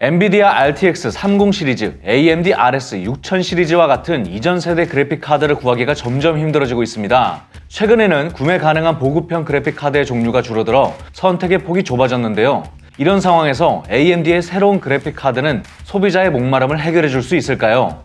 엔비디아 RTX 30 시리즈, AMD RX 6000 시리즈와 같은 이전 세대 그래픽 카드를 구하기가 점점 힘들어지고 있습니다. 최근에는 구매 가능한 보급형 그래픽 카드의 종류가 줄어들어 선택의 폭이 좁아졌는데요. 이런 상황에서 AMD의 새로운 그래픽 카드는 소비자의 목마름을 해결해 줄 수 있을까요?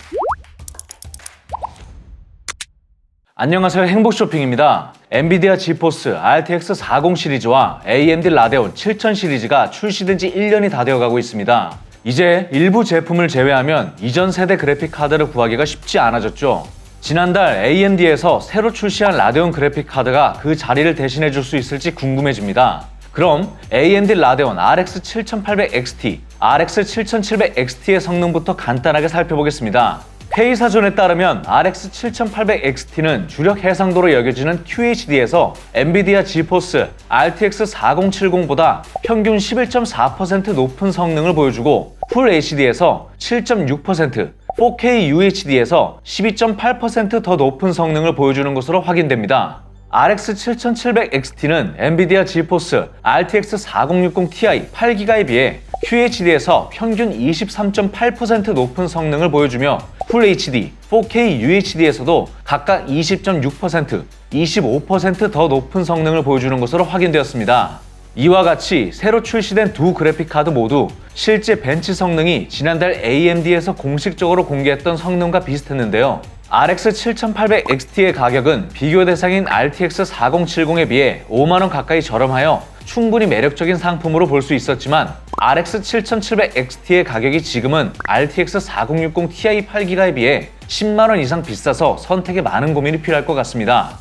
안녕하세요, 행복쇼핑입니다. 엔비디아 지포스 RTX 40 시리즈와 AMD 라데온 7000 시리즈가 출시된 지 1년이 다 되어가고 있습니다. 이제 일부 제품을 제외하면 이전 세대 그래픽 카드를 구하기가 쉽지 않아졌죠. 지난달 AMD에서 새로 출시한 라데온 그래픽 카드가 그 자리를 대신해 줄 수 있을지 궁금해집니다. 그럼 AMD 라데온 RX 7800XT, RX 7700XT의 성능부터 간단하게 살펴보겠습니다. 회의사전에 따르면 RX 7800XT는 주력 해상도로 여겨지는 QHD에서 엔비디아 지포스 RTX 4070보다 평균 11.4% 높은 성능을 보여주고 풀 HD에서 7.6%, 4K UHD에서 12.8% 더 높은 성능을 보여주는 것으로 확인됩니다. RX 7700XT는 엔비디아 지포스 RTX 4060 Ti 8기가에 비해 QHD에서 평균 23.8% 높은 성능을 보여주며 풀 HD, 4K UHD에서도 각각 20.6%, 25% 더 높은 성능을 보여주는 것으로 확인되었습니다. 이와 같이 새로 출시된 두 그래픽 카드 모두 실제 벤치 성능이 지난달 AMD에서 공식적으로 공개했던 성능과 비슷했는데요. RX 7800XT의 가격은 비교 대상인 RTX 4070에 비해 5만원 가까이 저렴하여 충분히 매력적인 상품으로 볼 수 있었지만 RX 7700XT의 가격이 지금은 RTX 4060 Ti 8기가에 비해 10만원 이상 비싸서 선택에 많은 고민이 필요할 것 같습니다.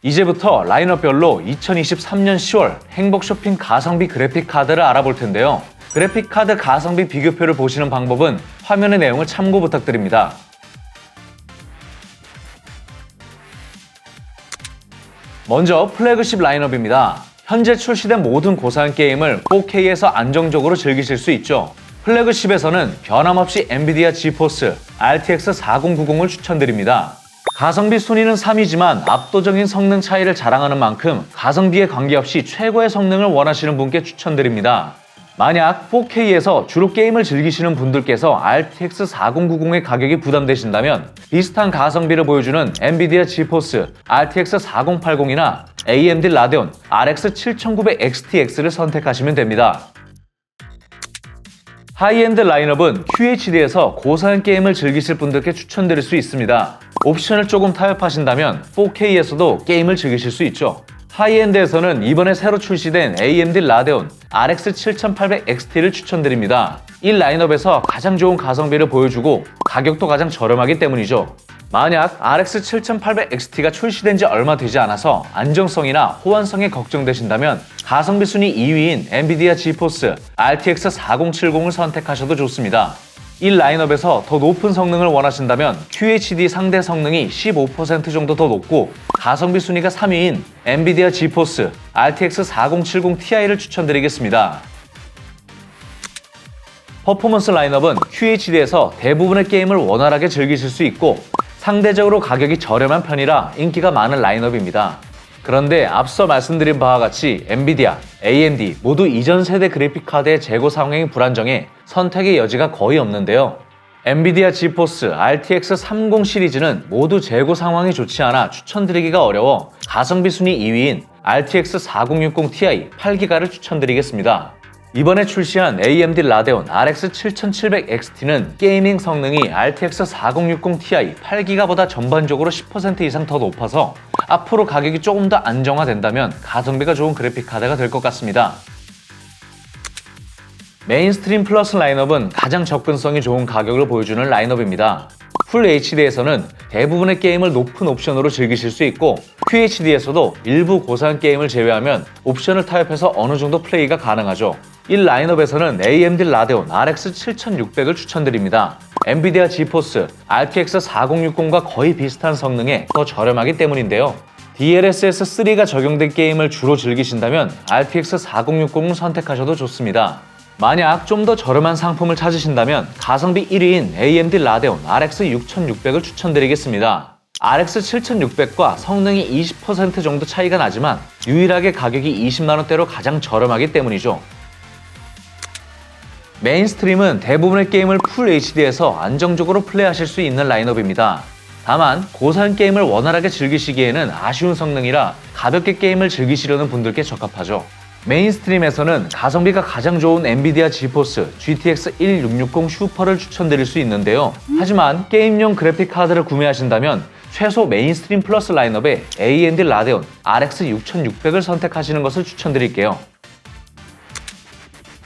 이제부터 라인업별로 2023년 10월 행복쇼핑 가성비 그래픽 카드를 알아볼 텐데요. 그래픽 카드 가성비 비교표를 보시는 방법은 화면의 내용을 참고 부탁드립니다. 먼저 플래그십 라인업입니다. 현재 출시된 모든 고사양 게임을 4K에서 안정적으로 즐기실 수 있죠. 플래그십에서는 변함없이 엔비디아 지포스 RTX 4090을 추천드립니다. 가성비 순위는 3위지만 압도적인 성능 차이를 자랑하는 만큼 가성비에 관계없이 최고의 성능을 원하시는 분께 추천드립니다. 만약 4K에서 주로 게임을 즐기시는 분들께서 RTX 4090의 가격이 부담되신다면 비슷한 가성비를 보여주는 엔비디아 지포스 RTX 4080이나 AMD 라데온 RX 7900XTX를 선택하시면 됩니다. 하이엔드 라인업은 QHD에서 고사양 게임을 즐기실 분들께 추천드릴 수 있습니다. 옵션을 조금 타협하신다면 4K에서도 게임을 즐기실 수 있죠. 하이엔드에서는 이번에 새로 출시된 AMD 라데온 RX 7800XT를 추천드립니다. 이 라인업에서 가장 좋은 가성비를 보여주고 가격도 가장 저렴하기 때문이죠. 만약 RX 7800XT가 출시된 지 얼마 되지 않아서 안정성이나 호환성에 걱정되신다면 가성비 순위 2위인 엔비디아 지포스 RTX 4070을 선택하셔도 좋습니다. 이 라인업에서 더 높은 성능을 원하신다면 QHD 상대 성능이 15% 정도 더 높고 가성비 순위가 3위인 엔비디아 지포스 RTX 4070 Ti를 추천드리겠습니다. 퍼포먼스 라인업은 QHD에서 대부분의 게임을 원활하게 즐기실 수 있고 상대적으로 가격이 저렴한 편이라 인기가 많은 라인업입니다. 그런데 앞서 말씀드린 바와 같이 엔비디아, AMD 모두 이전 세대 그래픽 카드의 재고 상황이 불안정해 선택의 여지가 거의 없는데요. 엔비디아 지포스 RTX 30 시리즈는 모두 재고 상황이 좋지 않아 추천드리기가 어려워 가성비 순위 2위인 RTX 4060 Ti 8기가를 추천드리겠습니다. 이번에 출시한 AMD 라데온 RX 7700XT는 게이밍 성능이 RTX 4060 Ti 8기가보다 전반적으로 10% 이상 더 높아서 앞으로 가격이 조금 더 안정화된다면 가성비가 좋은 그래픽 카드가 될 것 같습니다. 메인스트림 플러스 라인업은 가장 접근성이 좋은 가격을 보여주는 라인업입니다. 풀 HD에서는 대부분의 게임을 높은 옵션으로 즐기실 수 있고 QHD에서도 일부 고사양 게임을 제외하면 옵션을 타협해서 어느 정도 플레이가 가능하죠. 이 라인업에서는 AMD 라데온 RX 7600을 추천드립니다. 엔비디아 지포스 RTX 4060과 거의 비슷한 성능에 더 저렴하기 때문인데요. DLSS 3가 적용된 게임을 주로 즐기신다면 RTX 4060을 선택하셔도 좋습니다. 만약 좀 더 저렴한 상품을 찾으신다면 가성비 1위인 AMD 라데온 RX 6600을 추천드리겠습니다. RX 7600과 성능이 20% 정도 차이가 나지만 유일하게 가격이 20만원대로 가장 저렴하기 때문이죠. 메인스트림은 대부분의 게임을 풀 HD에서 안정적으로 플레이하실 수 있는 라인업입니다. 다만 고사양 게임을 원활하게 즐기시기에는 아쉬운 성능이라 가볍게 게임을 즐기시려는 분들께 적합하죠. 메인스트림에서는 가성비가 가장 좋은 엔비디아 지포스 GTX 1660 슈퍼를 추천드릴 수 있는데요. 하지만 게임용 그래픽 카드를 구매하신다면 최소 메인스트림 플러스 라인업에 AMD 라데온 RX 6600을 선택하시는 것을 추천드릴게요.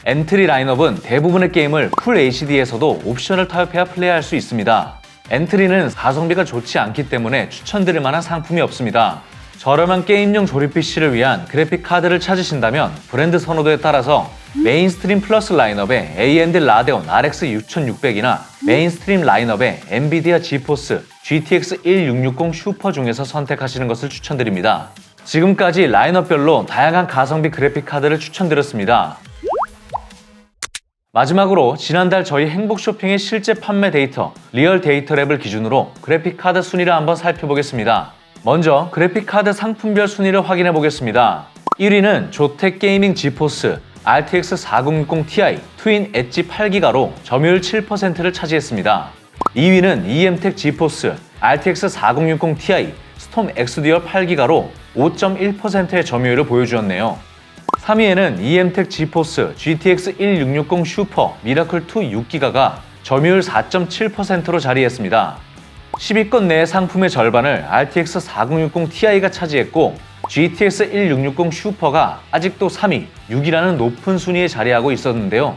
엔트리 라인업은 대부분의 게임을 풀 HD에서도 옵션을 타협해야 플레이할 수 있습니다. 엔트리는 가성비가 좋지 않기 때문에 추천드릴 만한 상품이 없습니다. 저렴한 게임용 조립 PC를 위한 그래픽 카드를 찾으신다면 브랜드 선호도에 따라서 메인스트림 플러스 라인업에 AMD 라데온 RX 6600이나 메인스트림 라인업에 엔비디아 지포스 GTX 1660 슈퍼 중에서 선택하시는 것을 추천드립니다. 지금까지 라인업별로 다양한 가성비 그래픽 카드를 추천드렸습니다. 마지막으로 지난달 저희 행복쇼핑의 실제 판매 데이터 리얼 데이터랩을 기준으로 그래픽 카드 순위를 한번 살펴보겠습니다. 먼저 그래픽 카드 상품별 순위를 확인해 보겠습니다. 1위는 조텍 게이밍 지포스 RTX 4060 Ti 트윈 엣지 8기가로 점유율 7%를 차지했습니다. 2위는 EMTEC 지포스 RTX 4060 Ti 스톰 엑스듀얼 8기가로 5.1%의 점유율을 보여주었네요. 3위에는 EMTEC 지포스 GTX 1660 슈퍼 미라클 2 6기가가 점유율 4.7%로 자리했습니다. 10위권 내의 상품의 절반을 RTX 4060 Ti가 차지했고 GTX 1660 슈퍼가 아직도 3위, 6위라는 높은 순위에 자리하고 있었는데요.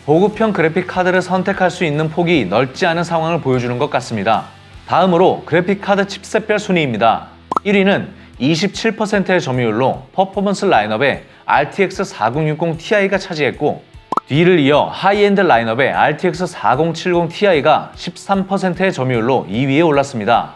보급형 그래픽 카드를 선택할 수 있는 폭이 넓지 않은 상황을 보여주는 것 같습니다. 다음으로 그래픽 카드 칩셋별 순위입니다. 1위는 27%의 점유율로 퍼포먼스 라인업에 RTX 4060 Ti가 차지했고 뒤를 이어 하이엔드 라인업의 RTX 4070 Ti가 13%의 점유율로 2위에 올랐습니다.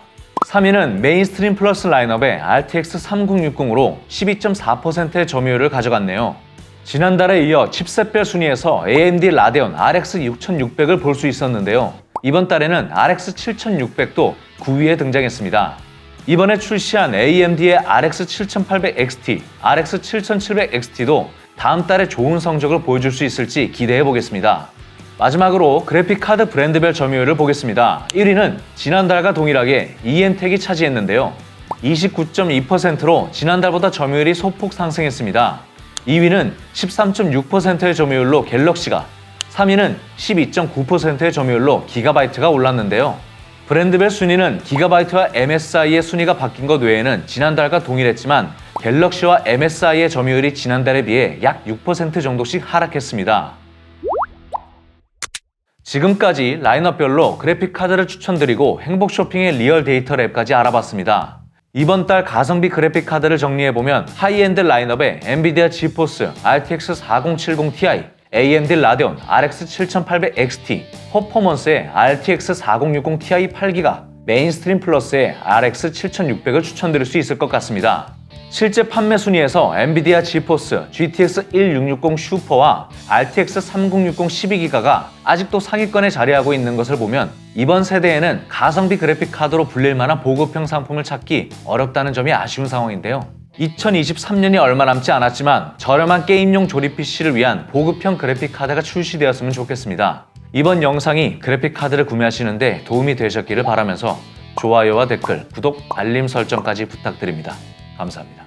3위는 메인스트림 플러스 라인업의 RTX 3060으로 12.4%의 점유율을 가져갔네요. 지난달에 이어 칩셋별 순위에서 AMD 라데온 RX 6600을 볼 수 있었는데요. 이번 달에는 RX 7600도 9위에 등장했습니다. 이번에 출시한 AMD의 RX 7800 XT, RX 7700 XT도 다음 달에 좋은 성적을 보여줄 수 있을지 기대해 보겠습니다. 마지막으로 그래픽 카드 브랜드별 점유율을 보겠습니다. 1위는 지난달과 동일하게 EMTEC이 차지했는데요. 29.2%로 지난달보다 점유율이 소폭 상승했습니다. 2위는 13.6%의 점유율로 갤럭시가, 3위는 12.9%의 점유율로 기가바이트가 올랐는데요. 브랜드별 순위는 기가바이트와 MSI의 순위가 바뀐 것 외에는 지난달과 동일했지만 갤럭시와 MSI의 점유율이 지난달에 비해 약 6% 정도씩 하락했습니다. 지금까지 라인업별로 그래픽 카드를 추천드리고 행복쇼핑의 리얼 데이터 랩까지 알아봤습니다. 이번 달 가성비 그래픽 카드를 정리해보면 하이엔드 라인업에 엔비디아 지포스 RTX 4070 Ti, AMD 라데온 RX 7800 XT, 퍼포먼스의 RTX 4060 Ti 8기가, 메인스트림 플러스의 RX 7600을 추천드릴 수 있을 것 같습니다. 실제 판매 순위에서 엔비디아 지포스 GTX 1660 슈퍼와 RTX 3060 12기가가 아직도 상위권에 자리하고 있는 것을 보면 이번 세대에는 가성비 그래픽 카드로 불릴 만한 보급형 상품을 찾기 어렵다는 점이 아쉬운 상황인데요. 2023년이 얼마 남지 않았지만 저렴한 게임용 조립 PC를 위한 보급형 그래픽 카드가 출시되었으면 좋겠습니다. 이번 영상이 그래픽 카드를 구매하시는데 도움이 되셨기를 바라면서 좋아요와 댓글, 구독, 알림 설정까지 부탁드립니다. 감사합니다.